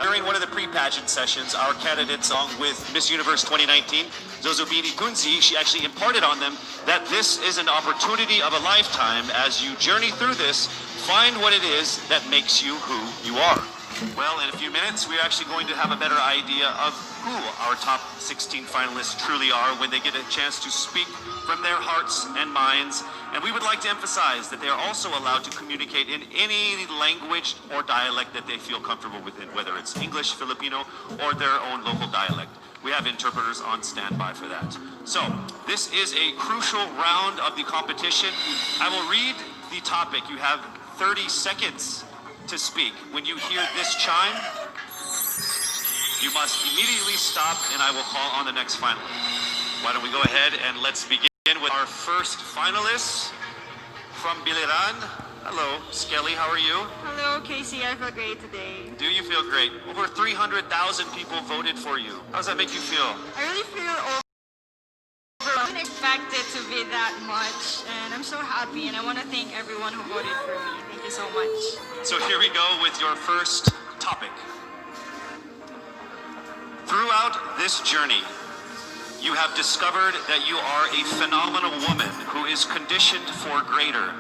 During one of the pre-pageant sessions, our candidate song with Miss Universe 2019, Zozobini Kunzi, she actually imparted on them that this is an opportunity of a lifetime. As you journey through this, find what it is that makes you who you are. Well, in a few minutes, we're actually going to have a better idea of who our top 16 finalists truly are when they get a chance to speak from their hearts and minds. And we would like to emphasize that they are also allowed to communicate in any language or dialect that they feel comfortable with, whether it's English, Filipino, or their own local dialect. We have interpreters on standby for that. So, this is a crucial round of the competition. I will read the topic. You have 30 seconds to speak. When you hear this chime, you must immediately stop and I will call on the next finalist. Why don't we go ahead and let's begin with our first finalist from Biliran. Hello, Skelly, how are you? Hello, Casey. I feel great today. Do you feel great? Over 300,000 people voted for you. How does that make you feel? I really feel overwhelmed. I didn't expect it to be that much, and I'm so happy, and I want to thank everyone who voted for me. Thank you so much. So here we go with your first topic. Throughout this journey, you have discovered that you are a phenomenal woman who is conditioned for greater.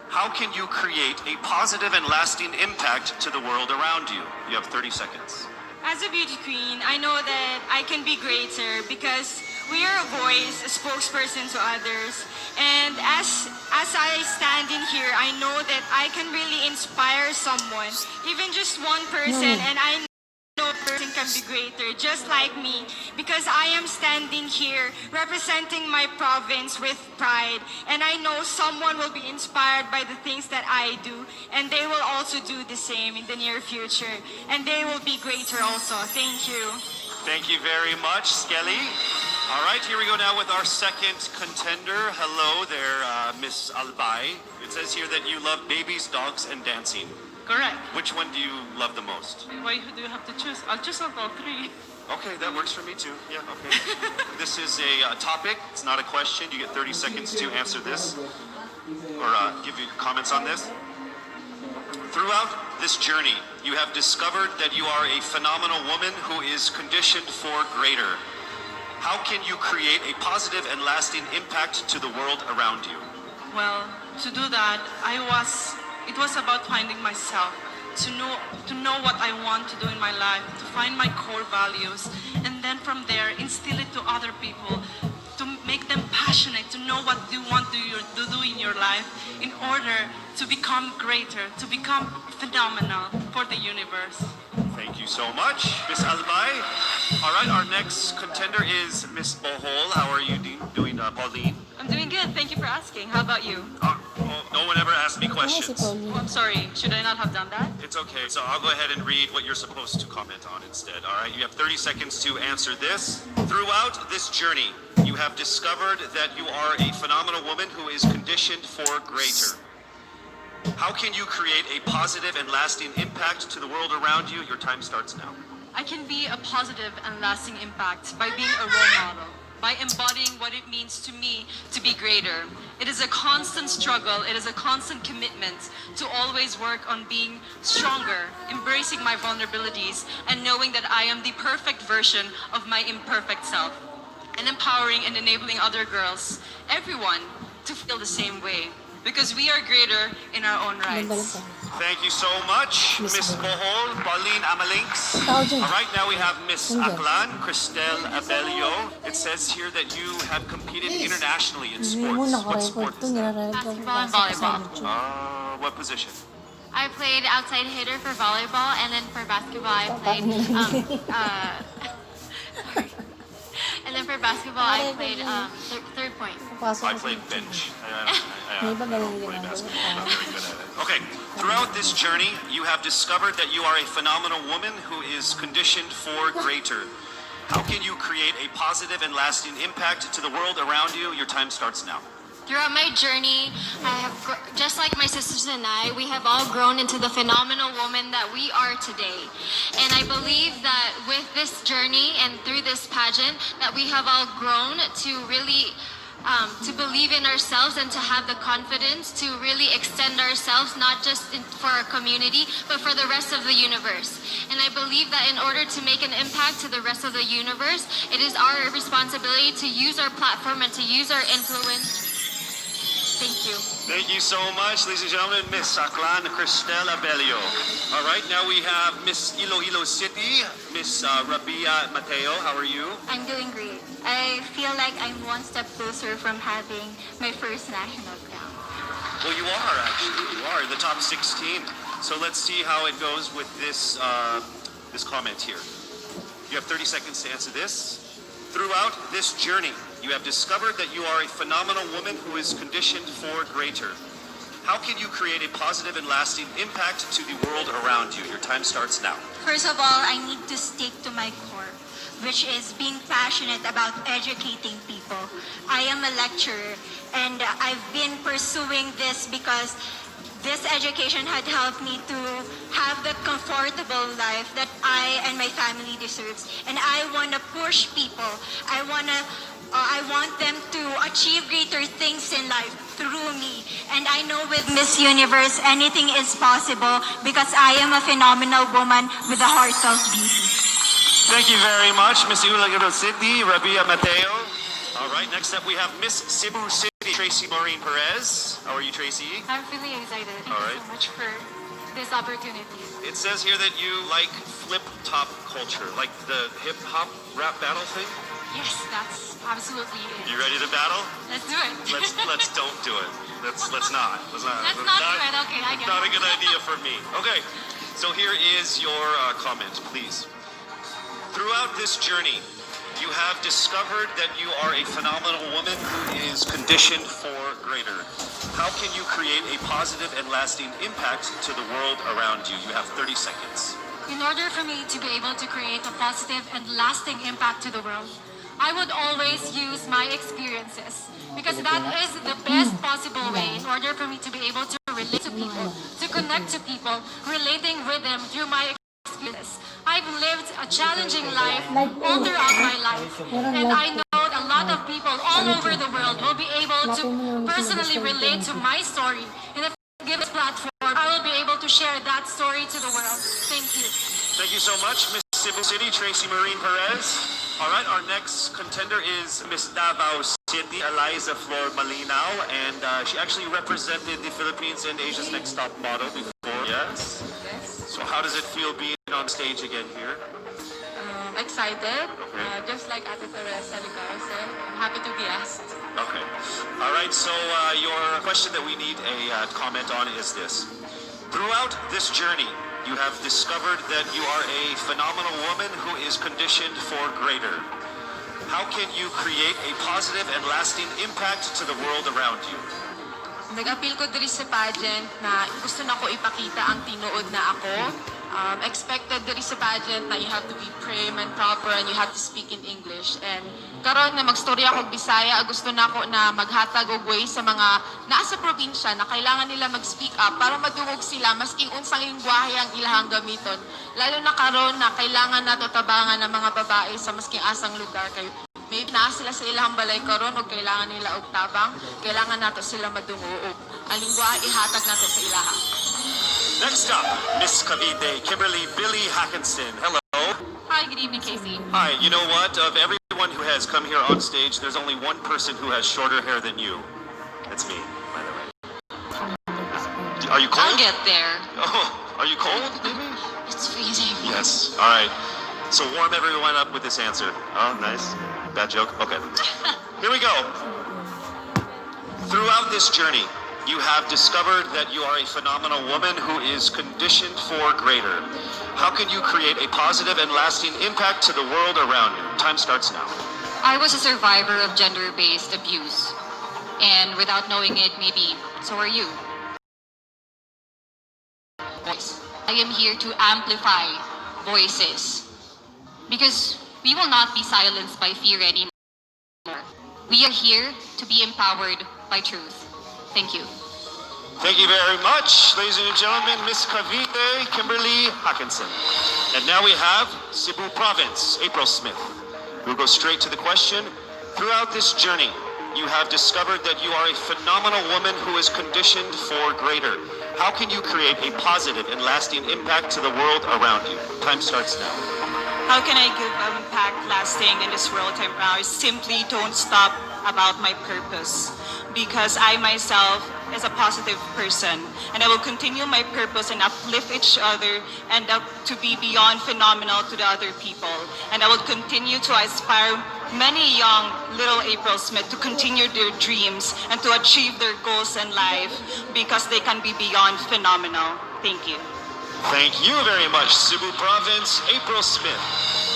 How can you create a positive and lasting impact to the world around you? You have 30 seconds. As a beauty queen, I know that I can be greater because we are a voice, a spokesperson to others. And as I stand in here, I know that I can really inspire someone, even just one person, and I know a person can be greater, just like me, because I am standing here representing my province with pride, and I know someone will be inspired by the things that I do, and they will also do the same in the near future, and they will be greater also. Thank you. Thank you very much, Skelly. All right, here we go now with our second contender. Hello there, Miss Albay. It says here that you love babies, dogs, and dancing. Correct. Which one do you love the most? Why do you have to choose? I'll choose all three. Okay, that works for me too. Yeah, okay. This is a topic. It's not a question. You get 30 seconds to answer this or give your comments on this. Throughout this journey, you have discovered that you are a phenomenal woman who is conditioned for greater. How can you create a positive and lasting impact to the world around you? Well, to do that, it was about finding myself, to know what I want to do in my life, to find my core values, and then from there, instill it to other people, to make them passionate, to know what you want to do in your life in order to become greater, to become phenomenal for the universe. Thank you so much, Miss Albay. All right, our next contender is Miss Bohol. How are you doing, Pauline? I'm doing good. Thank you for asking. How about you? No one ever asked me questions. Oh, I'm sorry. Should I not have done that? It's okay. So I'll go ahead and read what you're supposed to comment on instead. All right, you have 30 seconds to answer this. Throughout this journey, you have discovered that you are a phenomenal woman who is conditioned for greater. How can you create a positive and lasting impact to the world around you? Your time starts now. I can be a positive and lasting impact by being a role model, by embodying what it means to me to be greater. It is a constant struggle, it is a constant commitment to always work on being stronger, embracing my vulnerabilities, and knowing that I am the perfect version of my imperfect self, and empowering and enabling other girls, everyone, to feel the same way. Because we are greater in our own rights. Thank you so much, Miss Bohol, Pauline Amalinks. All right, now we have Miss Aklan, Cristel Abelio. It says here that you have competed internationally in sports. What sport is that? Basketball and volleyball. What position? I played outside hitter for volleyball, and then for basketball I played. And then for basketball I played third point. I played bench. I play basketball. I'm not very good at it. Okay. Throughout this journey, you have discovered that you are a phenomenal woman who is conditioned for greater. How can you create a positive and lasting impact to the world around you? Your time starts now. Throughout my journey, just like my sisters and I, we have all grown into the phenomenal woman that we are today. And I believe that with this journey and through this pageant, that we have all grown to really to believe in ourselves and to have the confidence to really extend ourselves, not just for our community, but for the rest of the universe. And I believe that in order to make an impact to the rest of the universe, it is our responsibility to use our platform and to use our influence. Thank you. Thank you so much, ladies and gentlemen, Miss Aklan Cristel Abelio. All right, now we have Miss Iloilo City, Miss Rabia Mateo. How are you? I'm doing great. I feel like I'm one step closer from having my first national crown. Well, you are actually. You are in the top 16. So let's see how it goes with this this comment here. You have 30 seconds to answer this. Throughout this journey, you have discovered that you are a phenomenal woman who is conditioned for greater. How can you create a positive and lasting impact to the world around you? Your time starts now. First of all, I need to stick to my core, which is being passionate about educating people. I am a lecturer, and I've been pursuing this because this education had helped me to have the comfortable life that I and my family deserves. And I want to push people. I want them to achieve greater things in life through me. And I know with Miss Universe, anything is possible because I am a phenomenal woman with a heart of beauty. Thank you very much, Miss Iloilo City, Rabia Mateo. All right, next up we have Miss Cebu City, Tracy Maureen Perez. How are you, Tracy? I'm really excited. Thank All you right. so much for this opportunity. It says here that you like flip-top culture, like the hip-hop rap battle thing. Yes, that's absolutely it. You ready to battle? Let's do it. Let's don't do it. Let's not. Let's not do it. Okay, I get Not a it. good idea for me. Okay, so here is your comment, please. Throughout this journey, you have discovered that you are a phenomenal woman who is conditioned for greater. How can you create a positive and lasting impact to the world around you? You have 30 seconds. In order for me to be able to create a positive and lasting impact to the world, I would always use my experiences because that is the best possible way in order for me to be able to relate to people, to connect to people, relating with them through my experiences. I've lived a challenging life all throughout my life, and I know a lot of people all over the world will be able to personally relate to my story. And if I give a platform, I will be able to share that story to the world. Thank you. Thank you so much, Miss Cebu City, Tracy Maureen Perez. All right, our next contender is Miss Davao City, Eliza Flor Malinaw, and she actually represented the Philippines and Asia's Next Top Model before. Yes. So how does it feel being on stage again here? Excited, just like Ate Teresa Ligar said. I'm happy to be asked. Okay. All right, so your question that we need a comment on is this. Throughout this journey, you have discovered that you are a phenomenal woman who is conditioned for greater. How can you create a positive and lasting impact to the world around you? Nag-appeal ko diri sa pageant na gusto na ko ipakita ang tinuod na ako. Expected diri sa pageant na you have to be prim and proper and you have to speak in English. And karon na magstorya ako Bisaya, gusto na ko na maghatag og way sa mga nasa probinsya na kailangan nila mag-speak up para madungog sila maski unsang lengguwahe ang ilahang gamiton. Lalo na karon na kailangan nato tabangan ng mga babae sa maski asang lugar kayo. Maybe naa sila sa ilang balay karon o kailangan nila og tabang, kailangan nato sila madungo og ang lengguwahe ihatag nato sa ilaha. Next up, Miss Cavite, Kimberly Billy Hackinson. Hello. Hi, good evening, Casey. Hi, you know what? Of everyone who has come here on stage, there's only one person who has shorter hair than you. That's me, by the way. Are you cold? I'll get there. Oh, are you cold, maybe? It's freezing. Yes. All right. So warm everyone up with this answer. Oh, nice. Bad joke? Okay. Here we go. Throughout this journey, you have discovered that you are a phenomenal woman who is conditioned for greater. How can you create a positive and lasting impact to the world around you? Time starts now. I was a survivor of gender-based abuse. And without knowing it, maybe so are you. Voice. I am here to amplify voices. Because we will not be silenced by fear anymore. We are here to be empowered by truth. Thank you. Thank you very much, ladies and gentlemen, Miss Cavite, Kimberly Hackinson. And now we have Cebu Province, April Smith. We'll go straight to the question. Throughout this journey, you have discovered that you are a phenomenal woman who is conditioned for greater. How can you create a positive and lasting impact to the world around you? Time starts now. How can I give an impact lasting in this world right now? I simply don't stop about my purpose, because I myself is a positive person, and I will continue my purpose and uplift each other and to be beyond phenomenal to the other people. And I will continue to inspire many young little April Smith to continue their dreams and to achieve their goals in life, because they can be beyond phenomenal. Thank you. Thank you very much, Cebu Province, April Smith.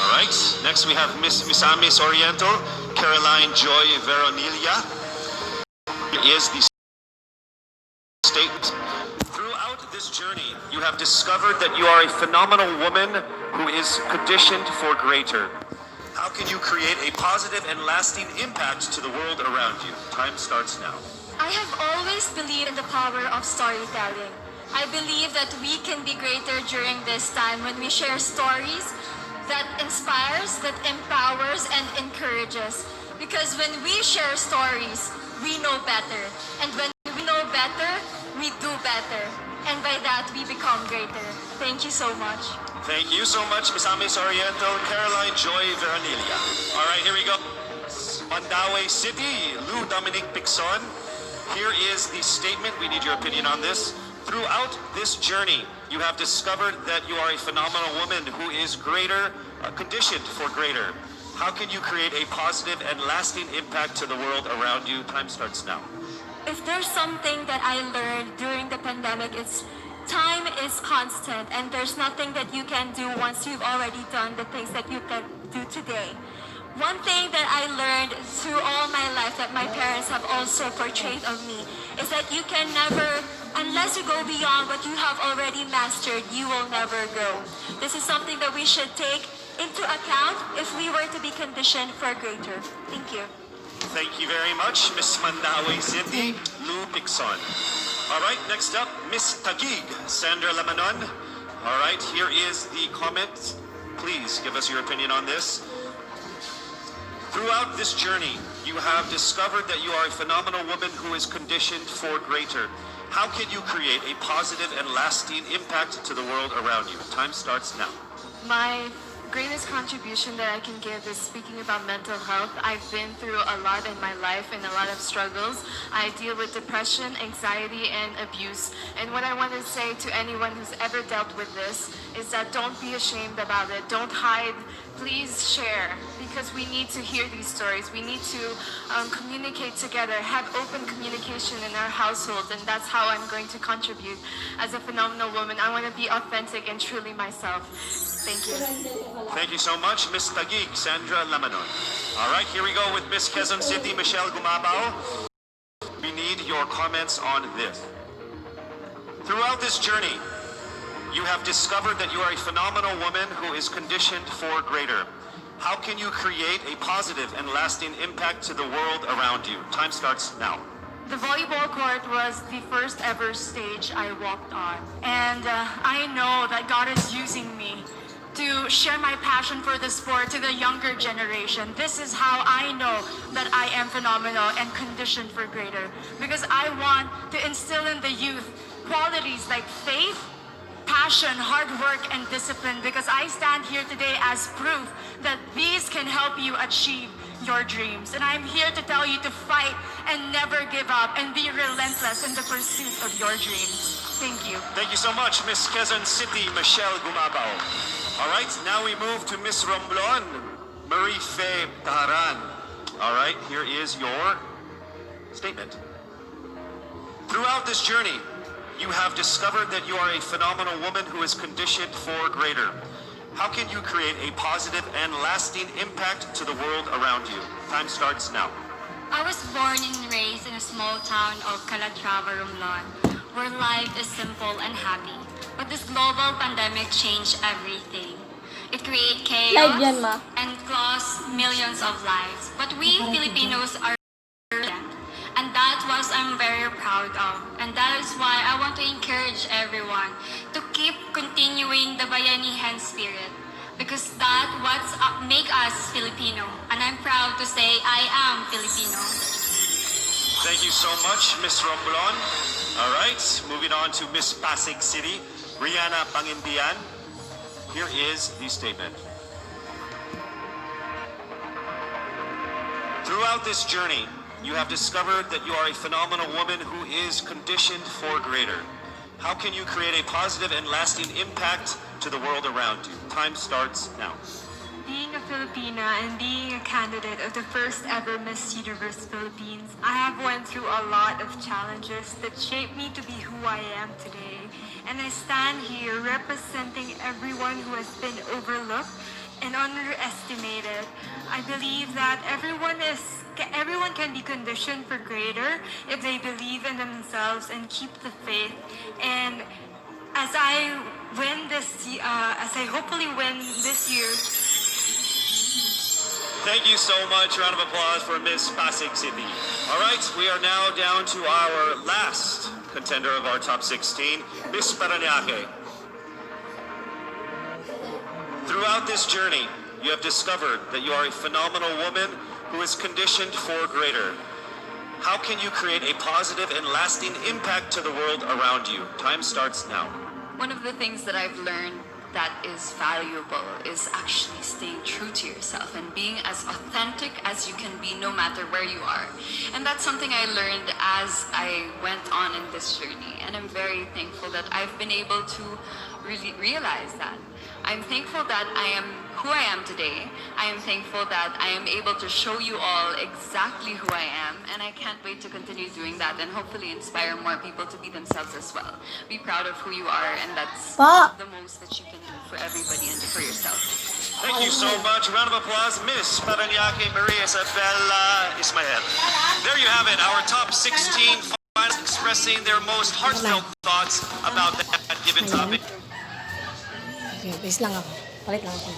All right, next we have Miss Misamis Oriental, Caroline Joy Veronilia. Here is the statement. Throughout this journey, you have discovered that you are a phenomenal woman who is conditioned for greater. How can you create a positive and lasting impact to the world around you? Time starts now. I have always believed in the power of storytelling. I believe that we can be greater during this time when we share stories that inspires, that empowers, and encourages. Because when we share stories, we know better. And when we know better, we do better. And by that, we become greater. Thank you so much. Thank you so much, Misamis Oriental, Caroline Joy Veronilia. All right, here we go. Mandaue City, Lou Dominic Pixon. Here is the statement. We need your opinion on this. Throughout this journey, you have discovered that you are a phenomenal woman who is greater, conditioned for greater. How can you create a positive and lasting impact to the world around you? Time starts now. If there's something that I learned during the pandemic, it's time is constant and there's nothing that you can do once you've already done the things that you can do today. One thing that I learned through all my life that my parents have also portrayed of me is that you can never, unless you go beyond what you have already mastered, you will never grow. This is something that we should take into account if we were to be conditioned for greater. Thank you. Thank you very much, Miss Mandaue City, Lou Pixon. All right, next up, Miss Taguig, Sandra Lamanon. All right, here is the comment. Please give us your opinion on this. Throughout this journey, you have discovered that you are a phenomenal woman who is conditioned for greater. How can you create a positive and lasting impact to the world around you? Time starts now. My greatest contribution that I can give is speaking about mental health. I've been through a lot in my life and a lot of struggles. I deal with depression, anxiety, and abuse. And what I want to say to anyone who's ever dealt with this is that don't be ashamed about it. Don't hide. Please share, because we need to hear these stories. We need to communicate together, have open communication in our household, and that's how I'm going to contribute as a phenomenal woman. I want to be authentic and truly myself. Thank you. Thank you so much, Miss Taguig, Sandra Lamanon. All right, here we go with Miss Quezon City, Michelle Gumabao. We need your comments on this. Throughout this journey, you have discovered that you are a phenomenal woman who is conditioned for greater. How can you create a positive and lasting impact to the world around you? Time starts now. The volleyball court was the first ever stage I walked on. And I know that God is using me to share my passion for the sport to the younger generation. This is how I know that I am phenomenal and conditioned for greater. Because I want to instill in the youth qualities like faith, passion, hard work, and discipline, because I stand here today as proof that these can help you achieve your dreams. And I'm here to tell you to fight and never give up and be relentless in the pursuit of your dreams. Thank you. Thank you so much, Miss Quezon City, Michelle Gumabao. All right, now we move to Miss Romblon, Marie Faye Taharan. All right, here is your statement. Throughout this journey, you have discovered that you are a phenomenal woman who is conditioned for greater. How can you create a positive and lasting impact to the world around you? Time starts now. I was born and raised in a small town of Calatrava, Romblon, where life is simple and happy. But this global pandemic changed everything. It created chaos and lost millions of lives. But we Filipinos are resilient, and that's what I'm very proud of. And that is why I want to encourage everyone to keep continuing the Bayanihan spirit, because that's what make us Filipino. And I'm proud to say I am Filipino. Thank you so much, Miss Romblon. All right, moving on to Miss Pasig City, Rihanna Pangindian. Here is the statement. Throughout this journey, you have discovered that you are a phenomenal woman who is conditioned for greater. How can you create a positive and lasting impact to the world around you? Time starts now. Being a Filipina and being a candidate of the first ever Miss Universe Philippines, I have went through a lot of challenges that shaped me to be who I am today. And I stand here representing everyone who has been overlooked and underestimated. I believe that everyone can be conditioned for greater if they believe in themselves and keep the faith. And as I hopefully win this year. Thank you so much. Round of applause for Miss Pasig City. All right, we are now down to our last contender of our top 16, Miss Parañaque. Throughout this journey, you have discovered that you are a phenomenal woman who is conditioned for greater. How can you create a positive and lasting impact to the world around you? Time starts now. One of the things that I've learned that is valuable is actually staying true to yourself and being as authentic as you can be no matter where you are. And that's something I learned as I went on in this journey. And I'm very thankful that I've been able to really realize that. I'm thankful that I am who I am today. I am thankful that I am able to show you all exactly who I am, and I can't wait to continue doing that and hopefully inspire more people to be themselves as well. Be proud of who you are, and that's the most that you can do for everybody and for yourself. Thank you so much. Round of applause, Miss Parañaque Maria Isabella Ismael. There you have it, our top 16 finalists expressing their most heartfelt thoughts about that given topic. Okay, base lang ako. Palit lang ako.